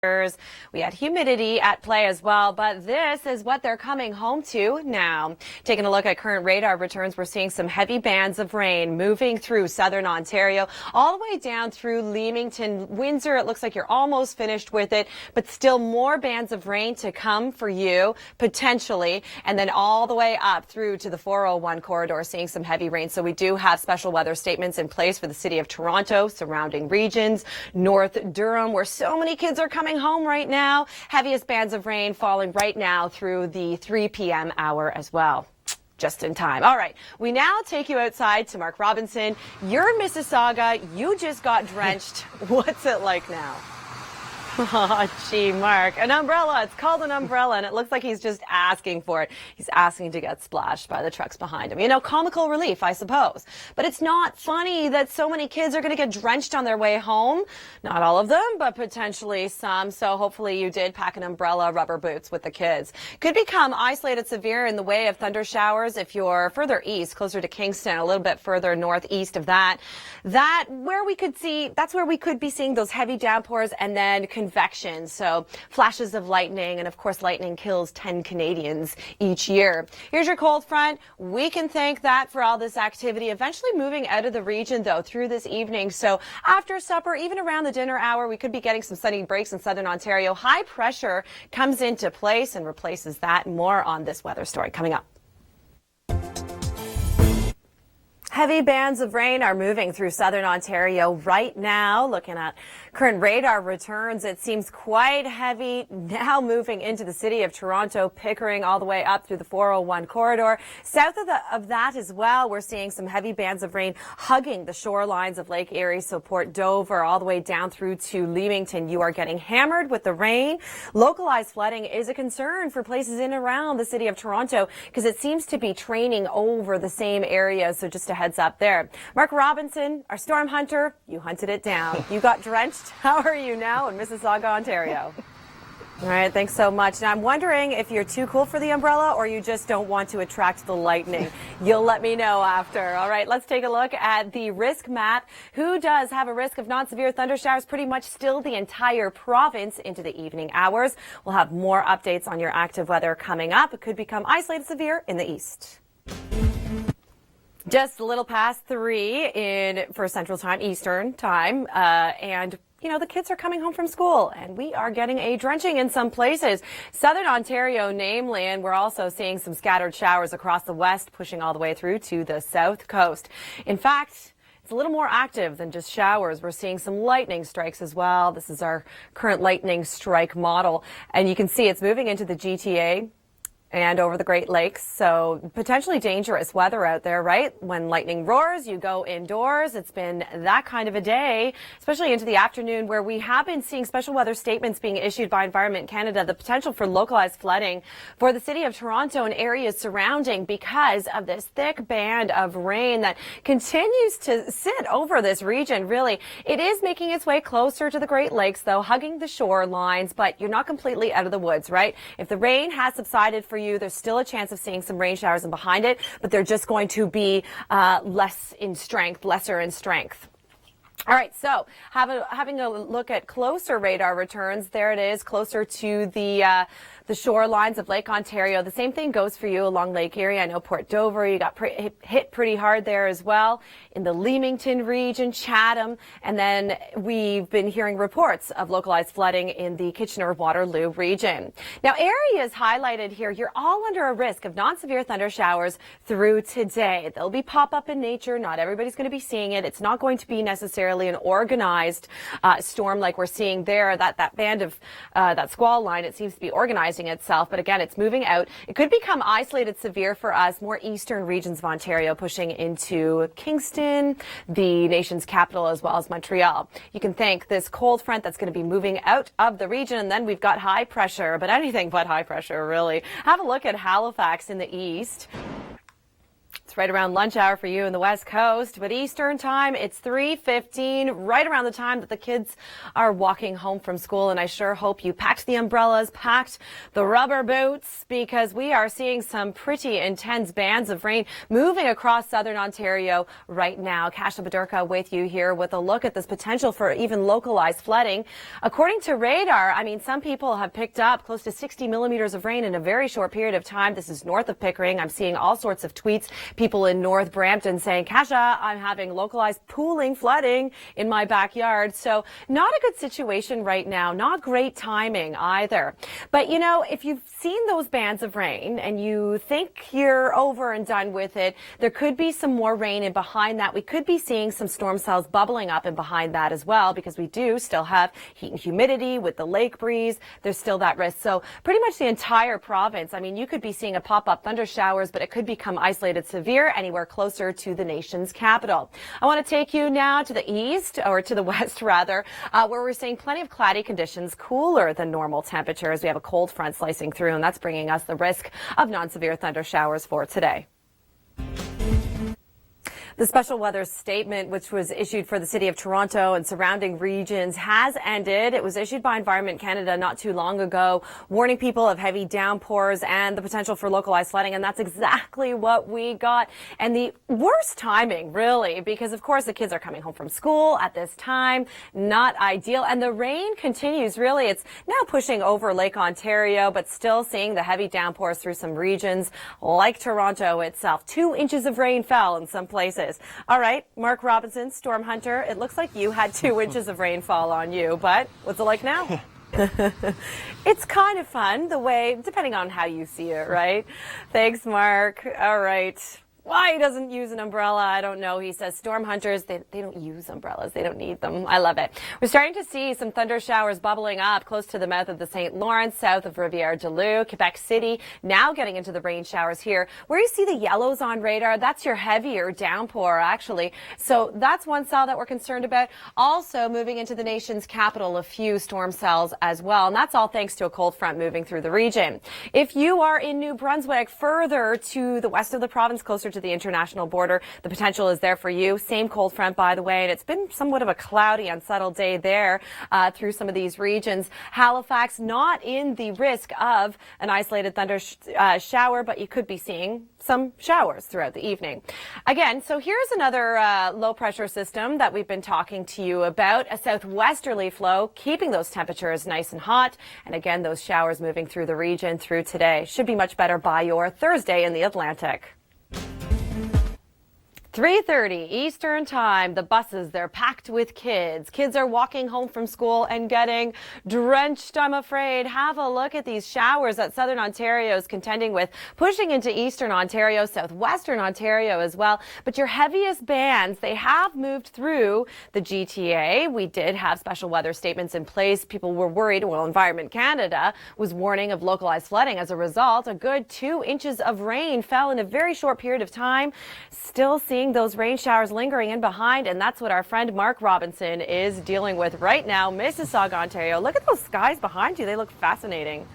We had humidity at play as well, but this is what they're coming home to now. Taking a look at current radar returns, we're seeing some heavy bands of rain moving through southern Ontario, all the way down through Leamington, Windsor. It looks like you're almost finished with it, but still more bands of rain to come for you, potentially, and then all the way up through to the 401 corridor, seeing some heavy rain. So we do have special weather statements in place for the city of Toronto, surrounding regions, North Durham, where so many kids are coming home right now. Heaviest bands of rain falling right now through the 3 p.m. hour as well. Just in time. All right, we now take you outside to Mark Robinson. You're in Mississauga. You just got drenched. What's it like now? Oh, gee, Mark, an umbrella. It's called an umbrella, and it looks like he's just asking for it. He's asking to get splashed by the trucks behind him. You know, comical relief, I suppose. But it's not funny that so many kids are going to get drenched on their way home. Not all of them, but potentially some. So hopefully you did pack an umbrella, rubber boots with the kids. Could become isolated severe in the way of thunder showers if you're further east, closer to Kingston, a little bit further northeast of that. That's where we could be seeing those heavy downpours and then convection, so flashes of lightning, and of course lightning kills 10 Canadians each year. Here's your cold front. We can thank that for all this activity, eventually moving out of the region though through this evening. So after supper, even around the dinner hour, we could be getting some sunny breaks in southern Ontario. High pressure comes into place and replaces that. More on this weather story coming up. Heavy bands of rain are moving through southern Ontario right now. Looking at current radar returns, it seems quite heavy now moving into the city of Toronto, Pickering, all the way up through the 401 corridor. South of that as well, we're seeing some heavy bands of rain hugging the shorelines of Lake Erie, so Port Dover, all the way down through to Leamington. You are getting hammered with the rain. Localized flooding is a concern for places in and around the city of Toronto because it seems to be training over the same areas. So just a heads up there. Mark Robinson, our storm hunter, you hunted it down. You got drenched. How are you now in Mississauga, Ontario? All right, thanks so much. Now, I'm wondering if you're too cool for the umbrella or you just don't want to attract the lightning. You'll let me know after. All right, let's take a look at the risk map. Who does have a risk of non-severe thunder showers? Pretty much still the entire province into the evening hours. We'll have more updates on your active weather coming up. It could become isolated severe in the east. Just a little past 3 for Central Time, Eastern Time, and you know, the kids are coming home from school and we are getting a drenching in some places. Southern Ontario, namely, and we're also seeing some scattered showers across the west, pushing all the way through to the south coast. In fact, it's a little more active than just showers. We're seeing some lightning strikes as well. This is our current lightning strike model, and you can see it's moving into the GTA and over the Great Lakes, so potentially dangerous weather out there, right? When lightning roars, you go indoors. It's been that kind of a day, especially into the afternoon, where we have been seeing special weather statements being issued by Environment Canada, the potential for localized flooding for the city of Toronto and areas surrounding because of this thick band of rain that continues to sit over this region. Really, it is making its way closer to the Great Lakes, though, hugging the shorelines, but you're not completely out of the woods, right? If the rain has subsided for you, there's still a chance of seeing some rain showers and behind it, but they're just going to be lesser in strength. All right, so having a look at closer radar returns, there it is, closer to the shorelines of Lake Ontario. The same thing goes for you along Lake Erie. I know Port Dover, you got hit pretty hard there as well. In the Leamington region, Chatham, and then we've been hearing reports of localized flooding in the Kitchener-Waterloo region. Now, areas highlighted here, you're all under a risk of non-severe thunder showers through today. They'll be pop-up in nature. Not everybody's going to be seeing it. It's not going to be necessarily an organized storm like we're seeing there. That band of that squall line, it seems to be organizing itself, but again, it's moving out. It could become isolated severe for us, more eastern regions of Ontario, pushing into Kingston, the nation's capital, as well as Montreal. You can thank this cold front that's going to be moving out of the region, and then we've got high pressure, but anything but high pressure, really. Have a look at Halifax in the east. It's right around lunch hour for you in the West Coast, but Eastern time, it's 3:15, right around the time that the kids are walking home from school. And I sure hope you packed the umbrellas, packed the rubber boots, because we are seeing some pretty intense bands of rain moving across southern Ontario right now. Kasia Bodurka with you here with a look at this potential for even localized flooding. According to radar, I mean, some people have picked up close to 60 millimeters of rain in a very short period of time. This is north of Pickering. I'm seeing all sorts of tweets. People in North Brampton saying, Kasia, I'm having localized pooling flooding in my backyard. So not a good situation right now. Not great timing either. But, you know, if you've seen those bands of rain and you think you're over and done with it, there could be some more rain, and behind that we could be seeing some storm cells bubbling up and behind that as well, because we do still have heat and humidity with the lake breeze. There's still that risk. So pretty much the entire province, I mean, you could be seeing a pop-up thunder showers, but it could become isolated severe anywhere closer to the nation's capital. I want to take you now to the east, or to the west rather, where we're seeing plenty of cloudy conditions, cooler than normal temperatures. We have a cold front slicing through, and that's bringing us the risk of non-severe thunder showers for today. The special weather statement, which was issued for the city of Toronto and surrounding regions, has ended. It was issued by Environment Canada not too long ago, warning people of heavy downpours and the potential for localized flooding. And that's exactly what we got. And the worst timing, really, because, of course, the kids are coming home from school at this time. Not ideal. And the rain continues, really. It's now pushing over Lake Ontario, but still seeing the heavy downpours through some regions like Toronto itself. 2 inches of rain fell in some places. All right, Mark Robinson, storm hunter, it looks like you had 2 inches of rainfall on you, but what's it like now? It's kind of fun the way, depending on how you see it, right? Thanks, Mark. All right. Why he doesn't use an umbrella, I don't know. He says storm hunters, they don't use umbrellas. They don't need them. I love it. We're starting to see some thunder showers bubbling up close to the mouth of the St. Lawrence, south of Rivière-du-Loup, Quebec City. Now getting into the rain showers here. Where you see the yellows on radar, that's your heavier downpour, actually. So that's one cell that we're concerned about. Also moving into the nation's capital, a few storm cells as well. And that's all thanks to a cold front moving through the region. If you are in New Brunswick, further to the west of the province, closer to the international border, the potential is there for you. Same cold front, by the way, and it's been somewhat of a cloudy, unsettled day there through some of these regions. Halifax, not in the risk of an isolated thunder shower, but you could be seeing some showers throughout the evening. Again, so here's another low pressure system that we've been talking to you about, a southwesterly flow, keeping those temperatures nice and hot. And again, those showers moving through the region through today. Should be much better by your Thursday in the Atlantic. 3:30 Eastern time. The buses, they're packed with kids. Kids are walking home from school and getting drenched, I'm afraid. Have a look at these showers that southern Ontario is contending with, pushing into eastern Ontario, southwestern Ontario as well. But your heaviest bands, they have moved through the GTA. We did have special weather statements in place. People were worried. Well, Environment Canada was warning of localized flooding. As a result, a good 2 inches of rain fell in a very short period of time. Still seeing those rain showers lingering in behind, and that's what our friend Mark Robinson is dealing with right now. Mississauga, Ontario. Look at those skies behind you. They look fascinating.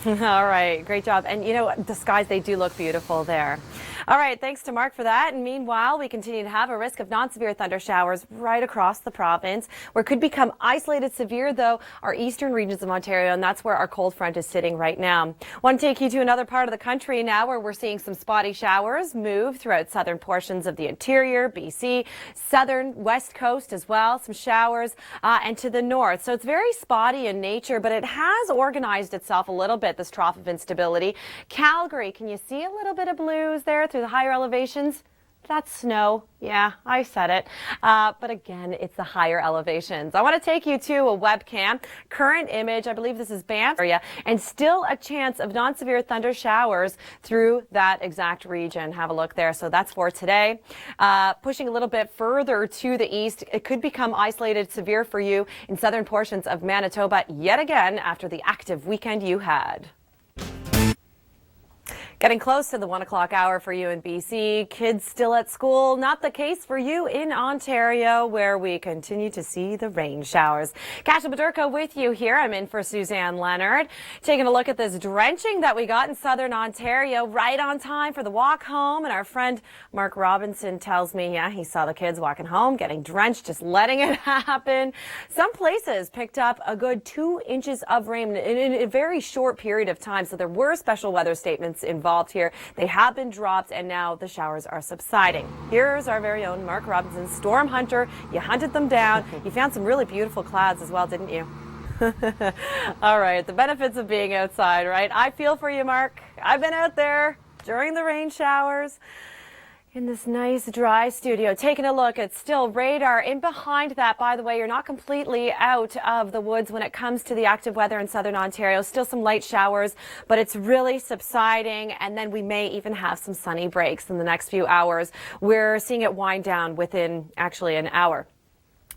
All right, great job. And you know, the skies, they do look beautiful there. All right, thanks to Mark for that. And meanwhile, we continue to have a risk of non-severe thunder showers right across the province, where it could become isolated severe, though, our eastern regions of Ontario, and that's where our cold front is sitting right now. Want to take you to another part of the country now, where we're seeing some spotty showers move throughout southern portions of the interior, BC, southern west coast as well, some showers, and to the north. So it's very spotty in nature, but it has organized itself a little bit, this trough of instability. Calgary, can you see a little bit of blues there through the higher elevations? That's snow. Yeah, I said it. But again, it's the higher elevations. I want to take you to a webcam. Current image, I believe this is Banff area, and still a chance of non-severe thunder showers through that exact region. Have a look there. So that's for today. Pushing a little bit further to the east, it could become isolated severe for you in southern portions of Manitoba yet again after the active weekend you had. Getting close to the 1 o'clock hour for you in BC. Kids still at school. Not the case for you in Ontario, where we continue to see the rain showers. Kasia Bodurka with you here. I'm in for Suzanne Leonard. Taking a look at this drenching that we got in southern Ontario, right on time for the walk home. And our friend Mark Robinson tells me, yeah, he saw the kids walking home, getting drenched, just letting it happen. Some places picked up a good 2 inches of rain in a very short period of time. So there were special weather statements involved here. They have been dropped, and now the showers are subsiding. Here's our very own Mark Robinson, storm hunter. You hunted them down. You found some really beautiful clouds as well, didn't you? All right, the benefits of being outside, right? I feel for you, Mark. I've been out there during the rain showers in this nice dry studio, taking a look at still radar. In behind that, by the way, you're not completely out of the woods when it comes to the active weather in southern Ontario. Still some light showers, but it's really subsiding, and then we may even have some sunny breaks in the next few hours. We're seeing it wind down within actually an hour.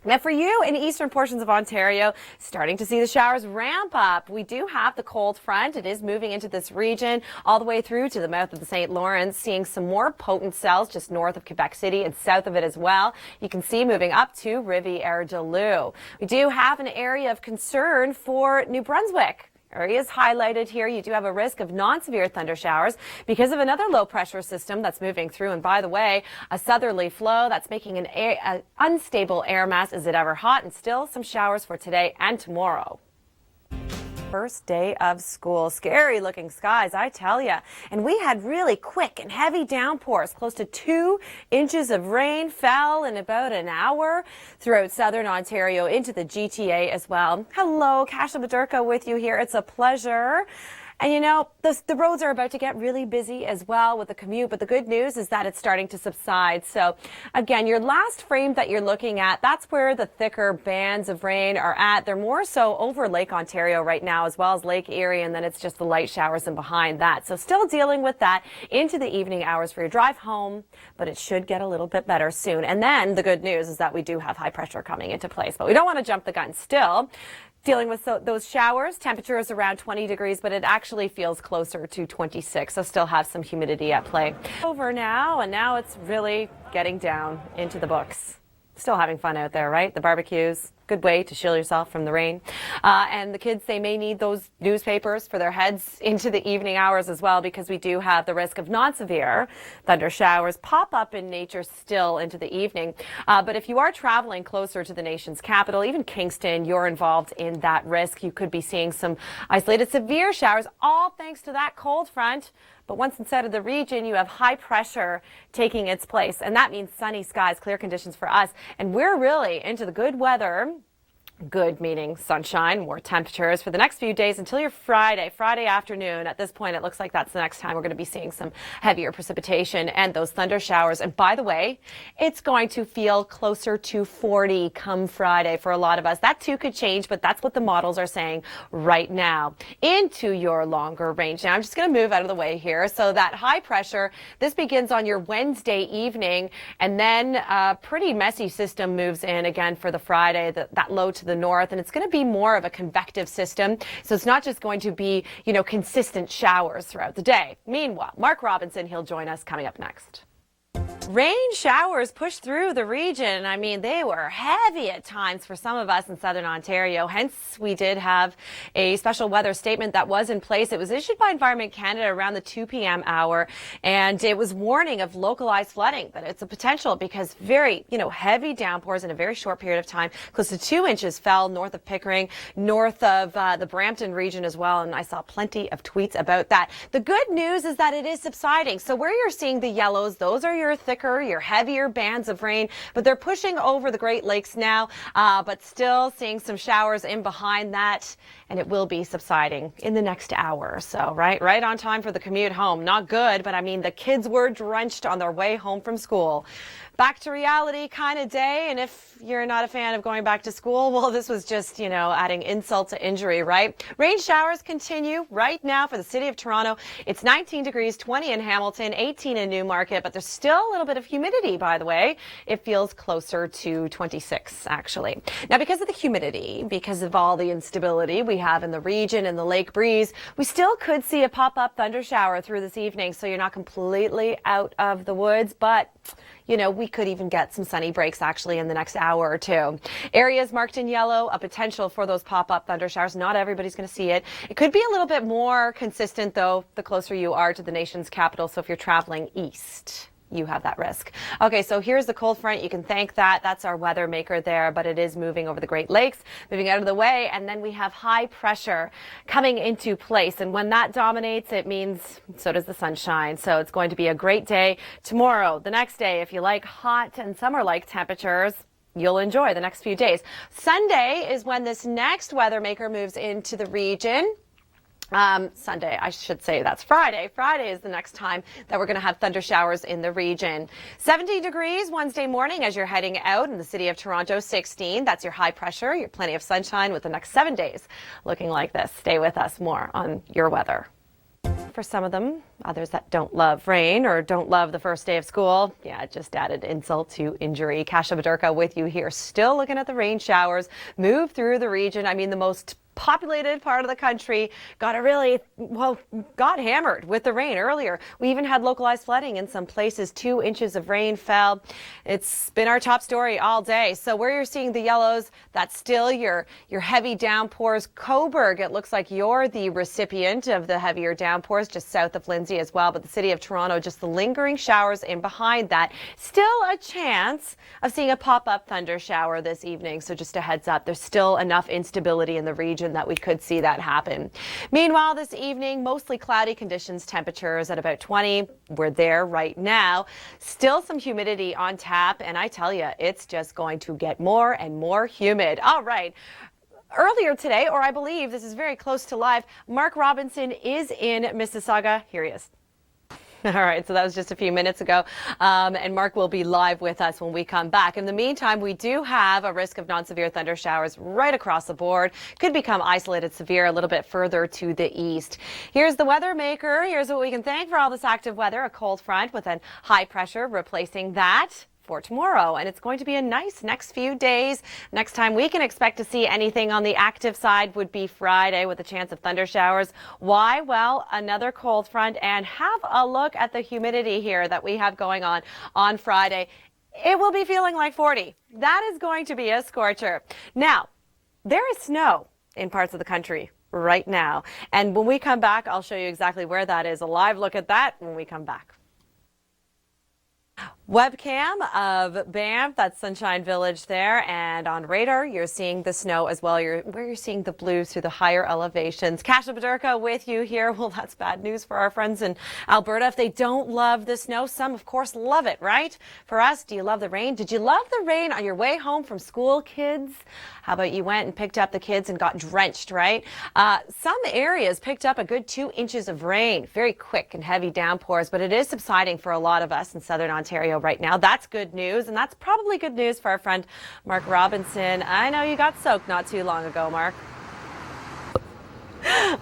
Now for you in eastern portions of Ontario, starting to see the showers ramp up. We do have the cold front. It is moving into this region all the way through to the mouth of the St. Lawrence, seeing some more potent cells just north of Quebec City and south of it as well. You can see moving up to Rivière-du-Loup. We do have an area of concern for New Brunswick. Areas highlighted here. You do have a risk of non-severe thunder showers because of another low pressure system that's moving through. And by the way, a southerly flow that's making an unstable air mass. Is it ever hot? And still some showers for today and tomorrow. First day of school. Scary looking skies, I tell ya. And we had really quick and heavy downpours. Close to 2 inches of rain fell in about an hour throughout southern Ontario into the GTA as well. Hello, Kasia Bodurka with you here. It's a pleasure. And you know, the roads are about to get really busy as well with the commute, but the good news is that it's starting to subside. So again, your last frame that you're looking at, that's where the thicker bands of rain are at. They're more so over Lake Ontario right now, as well as Lake Erie, and then it's just the light showers and behind that. So still dealing with that into the evening hours for your drive home, but it should get a little bit better soon. And then the good news is that we do have high pressure coming into place, but we don't want to jump the gun still. Dealing with those showers, temperature is around 20 degrees, but it actually feels closer to 26, so still have some humidity at play. Over now, and now it's really getting down into the books. Still having fun out there, right? The barbecues, good way to shield yourself from the rain. And the kids, they may need those newspapers for their heads into the evening hours as well, because we do have the risk of non-severe thunder showers pop up in nature still into the evening. But if you are traveling closer to the nation's capital, even Kingston, you're involved in that risk. You could be seeing some isolated severe showers, all thanks to that cold front. But once inside of the region, you have high pressure taking its place. And that means sunny skies, clear conditions for us. And we're really into the good weather. Good meaning sunshine, more temperatures for the next few days until your Friday afternoon. At this point, it looks like that's the next time we're going to be seeing some heavier precipitation and those thunder showers. And by the way, it's going to feel closer to 40 come Friday for a lot of us. That too could change, but that's what the models are saying right now. Into your longer range. Now, I'm just going to move out of the way here. So that high pressure, this begins on your Wednesday evening, and then a pretty messy system moves in again for the Friday, that low to the north, and it's going to be more of a convective system. So it's not just going to be, you know, consistent showers throughout the day. Meanwhile, Mark Robinson, he'll join us coming up next. Rain showers pushed through the region. I mean, they were heavy at times for some of us in southern Ontario. Hence, we did have a special weather statement that was in place. It was issued by Environment Canada around the 2 p.m. hour, and it was warning of localized flooding, that it's a potential because very, heavy downpours in a very short period of time. Close to 2 inches fell north of Pickering, north of the Brampton region as well, and I saw plenty of tweets about that. The good news is that it is subsiding. So where you're seeing the yellows, those are your thicker, your heavier bands of rain, but they're pushing over the Great Lakes now, but still seeing some showers in behind that, and it will be subsiding in the next hour or so, right on time for the commute home. Not good, but I mean, the kids were drenched on their way home from school. Back to reality kind of day, and if you're not a fan of going back to school, well, this was just, adding insult to injury, right? Rain showers continue right now for the city of Toronto. It's 19 degrees, 20 in Hamilton, 18 in Newmarket, but there's still a little bit of humidity, by the way. It feels closer to 26, actually. Now, because of the humidity, because of all the instability, we we have in the region and the lake breeze, we still could see a pop-up thunder shower through this evening, so you're not completely out of the woods, but you know, we could even get some sunny breaks actually in the next hour or two. Areas marked in yellow, a potential for those pop-up thunder showers. Not everybody's going to see it. It could be a little bit more consistent, though, the closer you are to the nation's capital. So if you're traveling east, you have that risk. Okay, so here's the cold front. You can thank that. That's our weather maker there, but it is moving over the Great Lakes, moving out of the way. And then we have high pressure coming into place. And when that dominates, it means so does the sunshine. So it's going to be a great day tomorrow. The next day, if you like hot and summer-like temperatures, you'll enjoy the next few days. Sunday is when this next weather maker moves into the region. Sunday, I should say that's Friday. Friday is the next time that we're going to have thunder showers in the region. 17 degrees Wednesday morning as you're heading out in the city of Toronto. 16. That's your high pressure. You're plenty of sunshine with the next 7 days looking like this. Stay with us. More on your weather. For some of them, others that don't love rain or don't love the first day of school, yeah, it just added insult to injury. Kasia Bodurka with you here, still looking at the rain showers move through the region. I mean, the most populated part of the country got hammered with the rain earlier. We even had localized flooding in some places. 2 inches of rain fell. It's been our top story all day. So where you're seeing the yellows, that's still your heavy downpours. Cobourg, it looks like you're the recipient of the heavier downpours just south of Lindsay as well. But the city of Toronto, just the lingering showers in behind that. Still a chance of seeing a pop-up thunder shower this evening. So just a heads up, there's still enough instability in the region that we could see that happen. Meanwhile, this evening, mostly cloudy conditions, temperatures at about 20. We're there right now. Still some humidity on tap, and I tell you, it's just going to get more and more humid. All right. Earlier today, or I believe this is very close to live, Mark Robinson is in Mississauga. Here he is. All right, so that was just a few minutes ago, and Mark will be live with us when we come back. In the meantime, we do have a risk of non-severe thunder showers right across the board. Could become isolated severe a little bit further to the east. Here's the weather maker. Here's what we can thank for all this active weather. A cold front with a high pressure replacing that for tomorrow, and it's going to be a nice next few days. Next time we can expect to see anything on the active side would be Friday with a chance of thunder showers. Why? Well, another cold front, and have a look at the humidity here that we have going on Friday. It will be feeling like 40. That is going to be a scorcher. Now, there is snow in parts of the country right now, and when we come back, I'll show you exactly where that is. A live look at that when we come back. Webcam of Banff, that's Sunshine Village there, and on radar you're seeing the snow as well. Where you're seeing the blues through the higher elevations. Kasia Bodurka with you here. Well, that's bad news for our friends in Alberta. If they don't love the snow, some of course love it, right? For us, do you love the rain? Did you love the rain on your way home from school, kids? How about you went and picked up the kids and got drenched, right? Some areas picked up a good 2 inches of rain. Very quick and heavy downpours, but it is subsiding for a lot of us in southern Ontario right now. That's good news, and that's probably good news for our friend Mark Robinson. I know you got soaked not too long ago, Mark.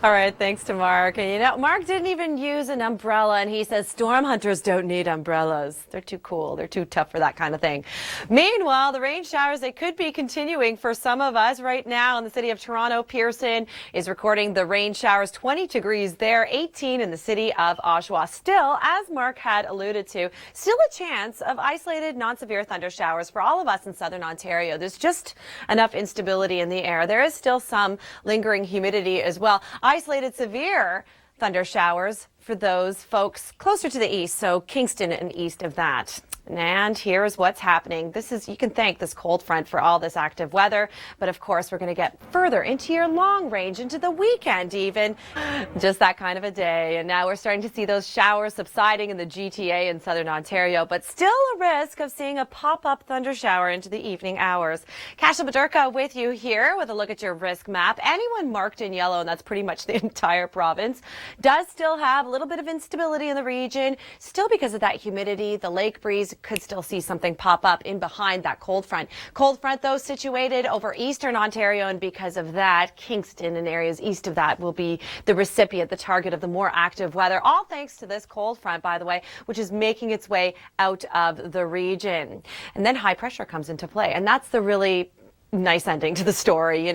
All right, thanks to Mark. And you know, Mark didn't even use an umbrella, and he says storm hunters don't need umbrellas. They're too cool. They're too tough for that kind of thing. Meanwhile, the rain showers, they could be continuing for some of us right now in the city of Toronto. Pearson is recording the rain showers, 20 degrees there, 18 in the city of Oshawa. Still, as Mark had alluded to, still a chance of isolated non-severe thunder showers for all of us in southern Ontario. There's just enough instability in the air. There is still some lingering humidity as well. Isolated severe thunder showers for those folks closer to the east, so Kingston and east of that. And here's what's happening. You can thank this cold front for all this active weather, but of course we're going to get further into your long range, into the weekend even. Just that kind of a day. And now we're starting to see those showers subsiding in the GTA in southern Ontario, but still a risk of seeing a pop-up thunder shower into the evening hours. Kasia Bodurka with you here with a look at your risk map. Anyone marked in yellow, and that's pretty much the entire province, does still have a little bit of instability in the region, still because of that humidity. The lake breeze could still see something pop up in behind that cold front. Cold front, though, situated over eastern Ontario, and because of that, Kingston and areas east of that will be the recipient, the target of the more active weather. All thanks to this cold front, by the way, which is making its way out of the region. And then high pressure comes into play, and that's the really nice ending to the story,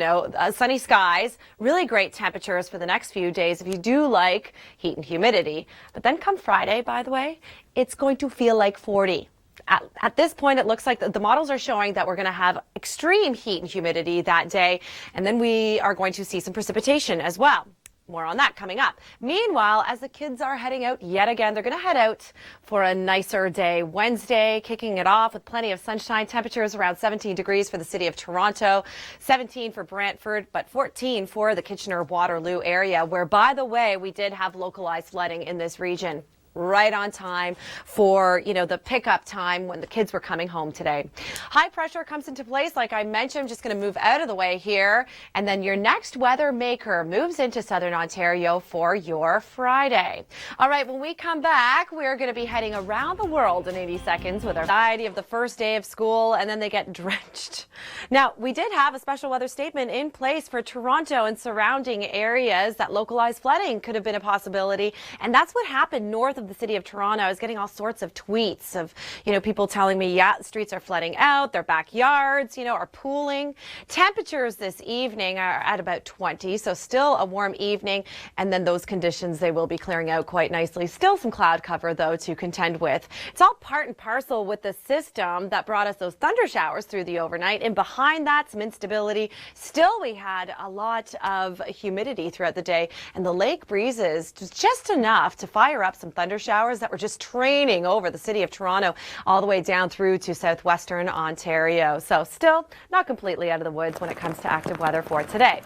sunny skies, really great temperatures for the next few days if you do like heat and humidity. But then come Friday, by the way, it's going to feel like 40. At this point, it looks like the models are showing that we're going to have extreme heat and humidity that day, and then we are going to see some precipitation as well. More on that coming up. Meanwhile, as the kids are heading out yet again, they're going to head out for a nicer day. Wednesday, kicking it off with plenty of sunshine. Temperatures around 17 degrees for the city of Toronto, 17 for Brantford, but 14 for the Kitchener-Waterloo area, where, by the way, we did have localized flooding in this region. Right on time for, the pickup time when the kids were coming home today. High pressure comes into place, like I mentioned. I'm just going to move out of the way here. And then your next weather maker moves into southern Ontario for your Friday. All right, when we come back, we're going to be heading around the world in 80 seconds with our anxiety of the first day of school, and then they get drenched. Now, we did have a special weather statement in place for Toronto and surrounding areas that localized flooding could have been a possibility. And that's what happened north of the city of Toronto. I was getting all sorts of tweets of, people telling me, yeah, the streets are flooding out, their backyards, are pooling. Temperatures this evening are at about 20, so still a warm evening. And then those conditions, they will be clearing out quite nicely. Still some cloud cover, though, to contend with. It's all part and parcel with the system that brought us those thunder showers through the overnight. And behind that, some instability. Still, we had a lot of humidity throughout the day. And the lake breezes, just enough to fire up some thunder showers that were just training over the city of Toronto all the way down through to southwestern Ontario. So still not completely out of the woods when it comes to active weather for today.